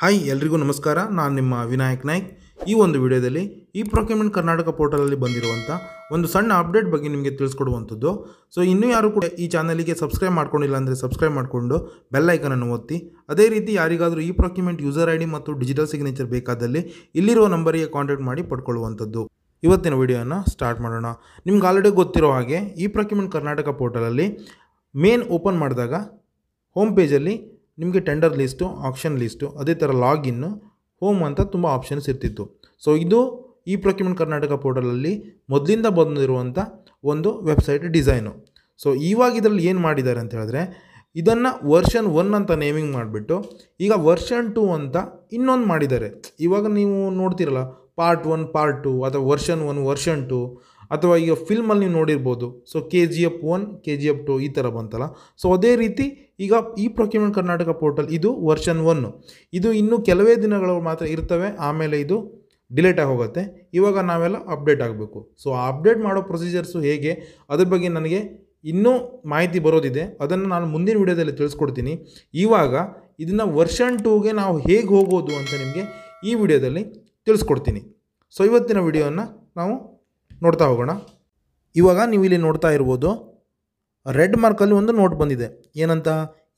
Hi ಎಲ್ರಿಗೂ ನಮಸ್ಕಾರ. ನಾನು ನಿಮ್ಮ ವಿನಾಯಕ್ ನಾಯ್ಕ್. ಈ ಒಂದು ವಿಡಿಯೋದಲ್ಲಿ ಈ ಪ್ರೊಕ್ಯೂರ್ಮೆಂಟ್ ಕರ್ನಾಟಕ ಪೋರ್ಟಲಲ್ಲಿ ಬಂದಿರುವಂಥ ಒಂದು ಸಣ್ಣ ಅಪ್ಡೇಟ್ ಬಗ್ಗೆ ನಿಮಗೆ ತಿಳಿಸ್ಕೊಡುವಂಥದ್ದು. ಸೊ ಇನ್ನೂ ಯಾರು ಕೂಡ ಈ ಚಾನಲಿಗೆ ಸಬ್ಸ್ಕ್ರೈಬ್ ಮಾಡ್ಕೊಂಡಿಲ್ಲ ಅಂದರೆ ಸಬ್ಸ್ಕ್ರೈಬ್ ಮಾಡಿಕೊಂಡು ಬೆಲ್ ಐಕನನ್ನು ಒತ್ತಿ. ಅದೇ ರೀತಿ ಯಾರಿಗಾದರೂ ಈ ಪ್ರೊಕ್ಯೂರ್ಮೆಂಟ್ ಯೂಸರ್ ಐ ಡಿ ಮತ್ತು ಡಿಜಿಟಲ್ ಸಿಗ್ನೇಚರ್ ಬೇಕಾದಲ್ಲಿ ಇಲ್ಲಿರುವ ನಂಬರಿಗೆ ಕಾಂಟ್ಯಾಕ್ಟ್ ಮಾಡಿ ಪಡ್ಕೊಳ್ಳುವಂಥದ್ದು. ಇವತ್ತಿನ ವಿಡಿಯೋನ ಸ್ಟಾರ್ಟ್ ಮಾಡೋಣ. ನಿಮ್ಗೆ ಆಲ್ರೆಡಿ ಗೊತ್ತಿರೋ ಹಾಗೆ ಈ ಪ್ರೊಕ್ಯೂರ್ಮೆಂಟ್ ಕರ್ನಾಟಕ ಪೋರ್ಟಲಲ್ಲಿ ಮೇನ್ ಓಪನ್ ಮಾಡಿದಾಗ ಹೋಮ್ ಪೇಜಲ್ಲಿ ನಿಮಗೆ ಟೆಂಡರ್ ಲಿಸ್ಟು, ಆಕ್ಷನ್ ಲಿಸ್ಟು, ಅದೇ ಥರ ಲಾಗಿನ್ನು, ಹೋಮ್ ಅಂತ ತುಂಬ ಆಪ್ಷನ್ಸ್ ಇರ್ತಿತ್ತು. ಸೊ ಇದು ಈ ಪ್ರೊಕ್ಯೂರ್ಮೆಂಟ್ ಕರ್ನಾಟಕ ಪೋರ್ಟಲಲ್ಲಿ ಮೊದಲಿಂದ ಬಂದಿರುವಂಥ ಒಂದು ವೆಬ್ಸೈಟ್ ಡಿಸೈನು. ಸೊ ಇವಾಗ ಇದರಲ್ಲಿ ಏನು ಮಾಡಿದ್ದಾರೆ ಅಂತ ಹೇಳಿದ್ರೆ, ಇದನ್ನು ವರ್ಷನ್ 1 ಅಂತ ನೇಮಿಂಗ್ ಮಾಡಿಬಿಟ್ಟು ಈಗ ವರ್ಷನ್ 2 ಅಂತ ಇನ್ನೊಂದು ಮಾಡಿದ್ದಾರೆ. ಇವಾಗ ನೀವು ನೋಡ್ತಿರಲ್ಲ, ಪಾರ್ಟ್ 1, ಪಾರ್ಟ್ 2 ಅಥವಾ ವರ್ಷನ್ 1, ವರ್ಷನ್ 2, ಅಥವಾ ಈಗ ಫಿಲ್ಮಲ್ಲಿ ನೀವು ನೋಡಿರ್ಬೋದು. ಸೊ KGF 1, KGF 2 ಈ ಥರ ಬಂತಲ್ಲ. ಸೊ ಅದೇ ರೀತಿ ಈಗ ಈ ಪ್ರೊಕ್ಯೂರ್ಮೆಂಟ್ ಕರ್ನಾಟಕ ಪೋರ್ಟಲ್ ಇದು ವರ್ಷನ್ 1. ಇದು ಇನ್ನೂ ಕೆಲವೇ ದಿನಗಳು ಮಾತ್ರ ಇರ್ತವೆ, ಆಮೇಲೆ ಇದು ಡಿಲೇಟ್ ಆಗಿ ಹೋಗುತ್ತೆ. ಇವಾಗ ನಾವೆಲ್ಲ ಅಪ್ಡೇಟ್ ಆಗಬೇಕು. ಸೊ ಆ ಅಪ್ಡೇಟ್ ಮಾಡೋ ಪ್ರೊಸೀಜರ್ಸು ಹೇಗೆ, ಅದ್ರ ಬಗ್ಗೆ ನನಗೆ ಇನ್ನೂ ಮಾಹಿತಿ ಬರೋದಿದೆ. ಅದನ್ನು ನಾನು ಮುಂದಿನ ವಿಡಿಯೋದಲ್ಲಿ ತಿಳಿಸ್ಕೊಡ್ತೀನಿ. ಇವಾಗ ಇದನ್ನು ವರ್ಷನ್ 2ಗೆ ನಾವು ಹೇಗೆ ಹೋಗೋದು ಅಂತ ನಿಮಗೆ ಈ ವಿಡಿಯೋದಲ್ಲಿ ತಿಳಿಸ್ಕೊಡ್ತೀನಿ. ಸೊ ಇವತ್ತಿನ ವಿಡಿಯೋನ ನಾವು ನೋಡ್ತಾ ಹೋಗೋಣ. ಇವಾಗ ನೀವು ಇಲ್ಲಿ ನೋಡ್ತಾ ಇರ್ಬೋದು, ರೆಡ್ ಮಾರ್ಕಲ್ಲಿ ಒಂದು ನೋಟ್ ಬಂದಿದೆ. ಏನಂತ,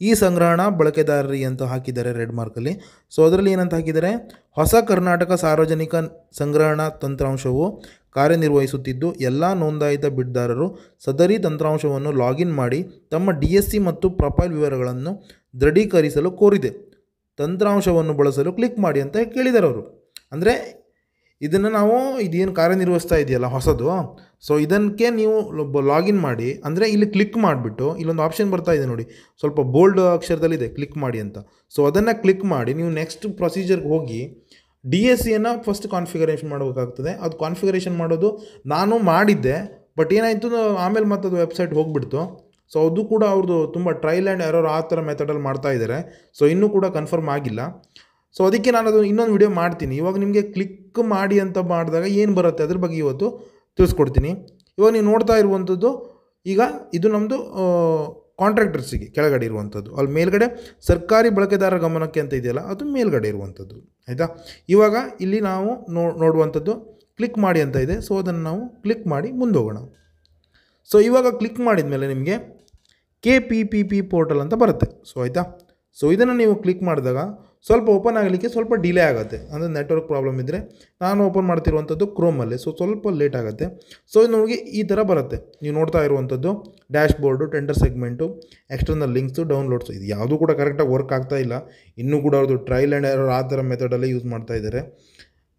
ಈ ಸಂಗ್ರಹಣಾ ಬಳಕೆದಾರರಿ ಅಂತ ಹಾಕಿದ್ದಾರೆ ರೆಡ್ ಮಾರ್ಕಲ್ಲಿ. ಸೊ ಅದರಲ್ಲಿ ಏನಂತ ಹಾಕಿದ್ದಾರೆ, ಹೊಸ ಕರ್ನಾಟಕ ಸಾರ್ವಜನಿಕ ಸಂಗ್ರಹಣಾ ತಂತ್ರಾಂಶವು ಕಾರ್ಯನಿರ್ವಹಿಸುತ್ತಿದ್ದು ಎಲ್ಲ ನೋಂದಾಯಿತ ಬಿಡ್ದಾರರು ಸದರಿ ತಂತ್ರಾಂಶವನ್ನು ಲಾಗಿನ್ ಮಾಡಿ ತಮ್ಮ DSC ಮತ್ತು ಪ್ರೊಫೈಲ್ ವಿವರಗಳನ್ನು ದೃಢೀಕರಿಸಲು ಕೋರಿದೆ. ತಂತ್ರಾಂಶವನ್ನು ಬಳಸಲು ಕ್ಲಿಕ್ ಮಾಡಿ ಅಂತ ಕೇಳಿದ್ದಾರೆ ಅವರು. ಅಂದರೆ ಇದನ್ನು ನಾವು ಇದೇನು ಕಾರ್ಯನಿರ್ವಹಿಸ್ತಾ ಇದೆಯಲ್ಲ ಹೊಸದು, ಸೊ ಇದಕ್ಕೆ ನೀವು ಲಾಗಿನ್ ಮಾಡಿ. ಅಂದರೆ ಇಲ್ಲಿ ಕ್ಲಿಕ್ ಮಾಡಿಬಿಟ್ಟು ಇಲ್ಲೊಂದು ಆಪ್ಷನ್ ಬರ್ತಾ ಇದೆ ನೋಡಿ, ಸ್ವಲ್ಪ ಬೋಲ್ಡ್ ಅಕ್ಷರದಲ್ಲಿದೆ ಕ್ಲಿಕ್ ಮಾಡಿ ಅಂತ. ಸೊ ಅದನ್ನು ಕ್ಲಿಕ್ ಮಾಡಿ ನೀವು ನೆಕ್ಸ್ಟ್ ಪ್ರೊಸೀಜರ್ಗೆ ಹೋಗಿ DSCಯನ್ನು ಫಸ್ಟ್ ಕಾನ್ಫಿಗರೇಷನ್ ಮಾಡಬೇಕಾಗ್ತದೆ. ಅದು ಕಾನ್ಫಿಗರೇಷನ್ ಮಾಡೋದು ನಾನು ಮಾಡಿದ್ದೆ, ಬಟ್ ಏನಾಯಿತು ಆಮೇಲೆ ಮತ್ತೆ ಅದು ವೆಬ್ಸೈಟ್ ಹೋಗಿಬಿಡ್ತು. ಸೊ ಅದು ಕೂಡ ಅವ್ರದ್ದು ತುಂಬ ಟ್ರಯಲ್ ಆ್ಯಂಡ್ ಎರರ್ ಆ ಥರ ಮೆಥಡಲ್ಲಿ ಮಾಡ್ತಾ ಇದ್ದಾರೆ. ಸೊ ಇನ್ನೂ ಕೂಡ ಕನ್ಫರ್ಮ್ ಆಗಿಲ್ಲ. ಸೊ ಅದಕ್ಕೆ ನಾನು ಅದು ಇನ್ನೊಂದು ವಿಡಿಯೋ ಮಾಡ್ತೀನಿ. ಇವಾಗ ನಿಮಗೆ ಕ್ಲಿಕ್ ಮಾಡಿ ಅಂತ ಮಾಡಿದಾಗ ಏನು ಬರುತ್ತೆ ಅದ್ರ ಬಗ್ಗೆ ಇವತ್ತು ತಿಳಿಸ್ಕೊಡ್ತೀನಿ. ಇವಾಗ ನೀವು ನೋಡ್ತಾ ಇರುವಂಥದ್ದು, ಈಗ ಇದು ನಮ್ಮದು ಕಾಂಟ್ರಾಕ್ಟರ್ಸಿಗೆ ಕೆಳಗಡೆ ಇರುವಂಥದ್ದು. ಅಲ್ಲಿ ಮೇಲ್ಗಡೆ ಸರ್ಕಾರಿ ಬಳಕೆದಾರರ ಗಮನಕ್ಕೆ ಅಂತ ಇದೆಯಲ್ಲ, ಅದು ಮೇಲ್ಗಡೆ ಇರುವಂಥದ್ದು. ಆಯಿತಾ. ಇವಾಗ ಇಲ್ಲಿ ನಾವು ನೋಡುವಂಥದ್ದು ಕ್ಲಿಕ್ ಮಾಡಿ ಅಂತ ಇದೆ. ಸೊ ಅದನ್ನು ನಾವು ಕ್ಲಿಕ್ ಮಾಡಿ ಮುಂದೆ ಹೋಗೋಣ. ಸೊ ಇವಾಗ ಕ್ಲಿಕ್ ಮಾಡಿದ ಮೇಲೆ ನಿಮಗೆ KPPP ಪೋರ್ಟಲ್ ಅಂತ ಬರುತ್ತೆ. ಸೊ ಆಯಿತಾ. ಸೊ ಇದನ್ನು ನೀವು ಕ್ಲಿಕ್ ಮಾಡಿದಾಗ ಸ್ವಲ್ಪ ಓಪನ್ ಆಗಲಿಕ್ಕೆ ಸ್ವಲ್ಪ ಡಿಲೇ ಆಗುತ್ತೆ. ಅಂದರೆ ನೆಟ್ವರ್ಕ್ ಪ್ರಾಬ್ಲಮ್ ಇದ್ದರೆ, ನಾನು ಓಪನ್ ಮಾಡ್ತಿರುವಂಥದ್ದು ಕ್ರೋಮಲ್ಲಿ, ಸೊ ಸ್ವಲ್ಪ ಲೇಟ್ ಆಗುತ್ತೆ. ಸೊ ಇದು ನಮಗೆ ಈ ಥರ ಬರುತ್ತೆ. ನೀವು ನೋಡ್ತಾ ಇರುವಂಥದ್ದು dashboard, tender segment, external links, downloads, ಇದು ಯಾವುದೂ ಕೂಡ ಕರೆಕ್ಟಾಗಿ ವರ್ಕ್ ಆಗ್ತಾ ಇಲ್ಲ. ಇನ್ನೂ ಕೂಡ ಅವ್ರದ್ದು ಟ್ರಯಲ್ ಆ್ಯಂಡ್ ಎರರ್ ಆ ಥರ ಮೆಥಡಲ್ಲೇ ಯೂಸ್ ಮಾಡ್ತಾ ಇದ್ದಾರೆ.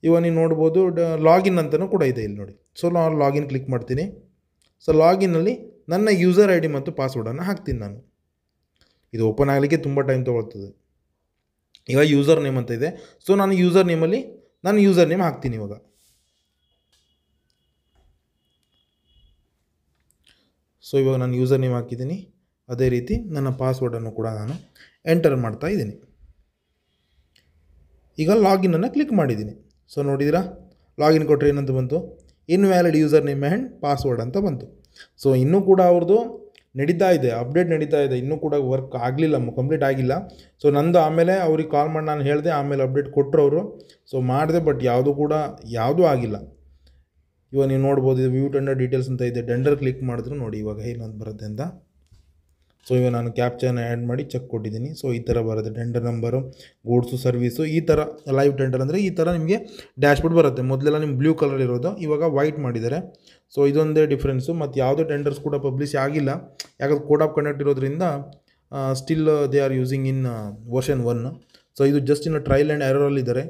ಇವಾಗ ನೀವು ನೋಡ್ಬೋದು ಲಾಗಿನ್ ಅಂತಲೂ ಕೂಡ ಇದೆ ಇಲ್ಲಿ ನೋಡಿ. ಸೊ ನಾನು ಲಾಗಿನ್ ಕ್ಲಿಕ್ ಮಾಡ್ತೀನಿ. ಸೊ ಲಾಗಿನ್ನಲ್ಲಿ ನನ್ನ ಯೂಸರ್ ID ಮತ್ತು ಪಾಸ್ವರ್ಡನ್ನು ಹಾಕ್ತೀನಿ ನಾನು. ಇದು ಓಪನ್ ಆಗಲಿಕ್ಕೆ ತುಂಬ ಟೈಮ್ ತೊಗೊಳ್ತದೆ. ಈಗ ಯೂಸರ್ ನೇಮ್ ಅಂತ ಇದೆ. ಸೊ ನಾನು ಯೂಸರ್ ನೇಮಲ್ಲಿ ನಾನು ಯೂಸರ್ ನೇಮ್ ಹಾಕ್ತೀನಿ ಇವಾಗ. ಸೊ ಇವಾಗ ನಾನು ಯೂಸರ್ ನೇಮ್ ಹಾಕಿದ್ದೀನಿ. ಅದೇ ರೀತಿ ನನ್ನ ಪಾಸ್ವರ್ಡನ್ನು ಕೂಡ ನಾನು ಎಂಟರ್ ಮಾಡ್ತಾ ಇದ್ದೀನಿ. ಈಗ ಲಾಗಿನನ್ನು ಕ್ಲಿಕ್ ಮಾಡಿದ್ದೀನಿ. ಸೊ ನೋಡಿದಿರಾ, ಲಾಗಿನ್ ಕೊಟ್ಟರೆ ಏನಂತ ಬಂತು, invalid user name and password ಅಂತ ಬಂತು. ಸೊ ಇನ್ನೂ ಕೂಡ ಅವ್ರದ್ದು ನಡೀತಾ ಇದೆ, ಅಪ್ಡೇಟ್ ನಡೀತಾ ಇದೆ. ಇನ್ನೂ ಕೂಡ ವರ್ಕ್ ಆಗಲಿಲ್ಲ, ಕಂಪ್ಲೀಟ್ ಆಗಿಲ್ಲ. ಸೊ ನಂದು ಆಮೇಲೆ ಅವ್ರಿಗೆ ಕಾಲ್ ಮಾಡಿ ನಾನು ಹೇಳಿದೆ, ಆಮೇಲೆ ಅಪ್ಡೇಟ್ ಕೊಟ್ಟರು ಅವರು. ಸೊ ಮಾಡಿದೆ, ಬಟ್ ಯಾವುದೂ ಆಗಿಲ್ಲ. ಇವಾಗ ನೀವು ನೋಡ್ಬೋದು, ಇದು ವ್ಯೂ ಟೆಂಡರ್ ಡೀಟೇಲ್ಸ್ ಅಂತ ಇದೆ. ಟೆಂಡರ್ ಕ್ಲಿಕ್ ಮಾಡಿದ್ರು ನೋಡಿ ಇವಾಗ ಏನಂತ ಬರುತ್ತೆ ಅಂತ. ಸೊ ಇವಾಗ ನಾನು ಕ್ಯಾಪ್ಚರ್ನ ಆ್ಯಡ್ ಮಾಡಿ ಚೆಕ್ ಕೊಟ್ಟಿದ್ದೀನಿ. ಸೊ ಈ ಥರ ಬರುತ್ತೆ, ಟೆಂಡರ್ ನಂಬರು, ಗೂಡ್ಸು, ಸರ್ವೀಸು, ಈ ಥರ ಲೈವ್ ಟೆಂಡರ್ ಅಂದರೆ ಈ ಥರ ನಿಮಗೆ ಡ್ಯಾಶ್ಬೋರ್ಡ್ ಬರುತ್ತೆ. ಮೊದಲೆಲ್ಲ ನಿಮ್ಗೆ ಬ್ಲೂ ಕಲರ್ ಇರೋದು, ಇವಾಗ ವೈಟ್ ಮಾಡಿದ್ದಾರೆ. ಸೊ ಇದೊಂದೇ ಡಿಫ್ರೆನ್ಸು. ಮತ್ತು ಯಾವುದೇ ಟೆಂಡರ್ಸ್ ಕೂಡ ಪಬ್ಲಿಷ್ ಆಗಿಲ್ಲ, ಯಾಕಂದ್ರೆ ಕೋಡ್ ಆಫ್ ಕಂಡಕ್ಟ್ ಇರೋದ್ರಿಂದ still they are using in version 1. So ಇದು ಜಸ್ಟ್ ಇನ್ನು ಟ್ರಯಲ್ ಆ್ಯಂಡ್ ಎರರಲ್ಲಿದ್ದಾರೆ.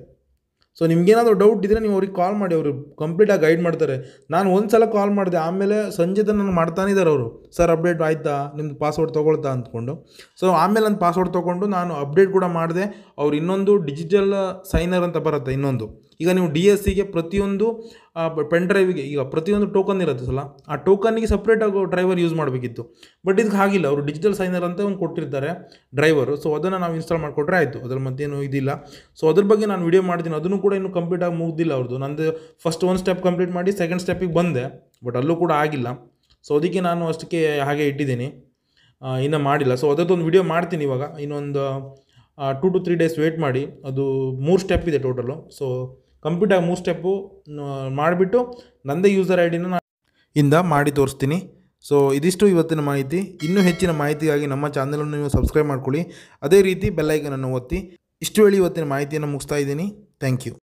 ಸೊ ನಿಮ್ಗೇನಾದರೂ ಡೌಟ್ ಇದ್ದರೆ ನೀವು ಅವ್ರಿಗೆ ಕಾಲ್ ಮಾಡಿ, ಅವರು ಕಂಪ್ಲೀಟಾಗಿ ಗೈಡ್ ಮಾಡ್ತಾರೆ. ನಾನು ಒಂದು ಸಲ ಕಾಲ್ ಮಾಡಿದೆ, ಆಮೇಲೆ ಸಂಜೆ ತನಕ ನನಗೆ ಮಾಡ್ತಾನೆ ಇದ್ದಾರೆ ಅವರು. ಸರ್ ಅಪ್ಡೇಟ್ ಆಯಿತಾ, ನಿಮ್ಮದು ಪಾಸ್ವರ್ಡ್ ತೊಗೊಳ್ತಾ ಅಂದ್ಕೊಂಡು. ಸೊ ಆಮೇಲೆ ನನ್ನ ಪಾಸ್ವರ್ಡ್ ತೊಗೊಂಡು ನಾನು ಅಪ್ಡೇಟ್ ಕೂಡ ಮಾಡಿದೆ. ಅವ್ರು ಇನ್ನೊಂದು ಡಿಜಿಟಲ್ ಸೈನರ್ ಅಂತ ಬರುತ್ತೆ ಇನ್ನೊಂದು. ಈಗ ನೀವು DSCಗೆ ಪ್ರತಿಯೊಂದು ಪೆನ್ ಡ್ರೈವಿಗೆ ಈಗ ಪ್ರತಿಯೊಂದು ಟೋಕನ್ ಇರುತ್ತೆ ಸಲ, ಆ ಟೋಕನ್ನಿಗೆ ಸಪ್ರೇಟಾಗಿ ಡ್ರೈವರ್ ಯೂಸ್ ಮಾಡಬೇಕಿತ್ತು. ಬಟ್ ಇದಕ್ಕೆ ಆಗಿಲ್ಲ, ಅವರು ಡಿಜಿಟಲ್ ಸೈನರ್ ಅಂತ ಒಂದು ಕೊಟ್ಟಿರ್ತಾರೆ ಡ್ರೈವರು. ಸೊ ಅದನ್ನು ನಾವು ಇನ್ಸ್ಟಾಲ್ ಮಾಡಿಕೊಟ್ರೆ ಆಯಿತು, ಅದ್ರ ಮತ್ತೇನು ಇದಿಲ್ಲ. ಸೊ ಅದ್ರ ಬಗ್ಗೆ ನಾನು ವಿಡಿಯೋ ಮಾಡ್ತೀನಿ. ಅದನ್ನು ಕೂಡ ಇನ್ನೂ ಕಂಪ್ಲೀಟಾಗಿ ಮುಗ್ದಿಲ್ಲ ಅವ್ರದ್ದು. ನಂದು ಫಸ್ಟ್ ಒಂದು ಸ್ಟೆಪ್ ಕಂಪ್ಲೀಟ್ ಮಾಡಿ ಸೆಕೆಂಡ್ ಸ್ಟೆಪ್ಪಿಗೆ ಬಂದೆ, ಬಟ್ ಅಲ್ಲೂ ಕೂಡ ಆಗಿಲ್ಲ. ಸೊ ಅದಕ್ಕೆ ನಾನು ಅಷ್ಟಕ್ಕೆ ಹಾಗೆ ಇಟ್ಟಿದ್ದೀನಿ, ಇನ್ನೂ ಮಾಡಿಲ್ಲ. ಸೊ ಅದರದ್ದೊಂದು ವಿಡಿಯೋ ಮಾಡ್ತೀನಿ ಇವಾಗ. ಇನ್ನೊಂದು 2 to 3 ಡೇಸ್ ವೇಟ್ ಮಾಡಿ. ಅದು 3 ಸ್ಟೆಪ್ ಇದೆ ಟೋಟಲು. ಸೊ ಕಂಪ್ಲೀಟಾಗಿ 3 ಸ್ಟೆಪ್ಪು ಮಾಡಿಬಿಟ್ಟು ನನ್ನದೇ ಯೂಸರ್ ಐ ಡಿನ ಇಂದ ಮಾಡಿ ತೋರಿಸ್ತೀನಿ. ಸೊ ಇದಿಷ್ಟು ಇವತ್ತಿನ ಮಾಹಿತಿ. ಇನ್ನೂ ಹೆಚ್ಚಿನ ಮಾಹಿತಿಗಾಗಿ ನಮ್ಮ ಚಾನಲನ್ನು ನೀವು ಸಬ್ಸ್ಕ್ರೈಬ್ ಮಾಡ್ಕೊಳ್ಳಿ. ಅದೇ ರೀತಿ ಬೆಲ್ಲೈಕನನ್ನು ಒತ್ತಿ. ಇಷ್ಟು ಹೇಳಿ ಇವತ್ತಿನ ಮಾಹಿತಿಯನ್ನು ಮುಗಿಸ್ತಾ ಇದ್ದೀನಿ. Thank you.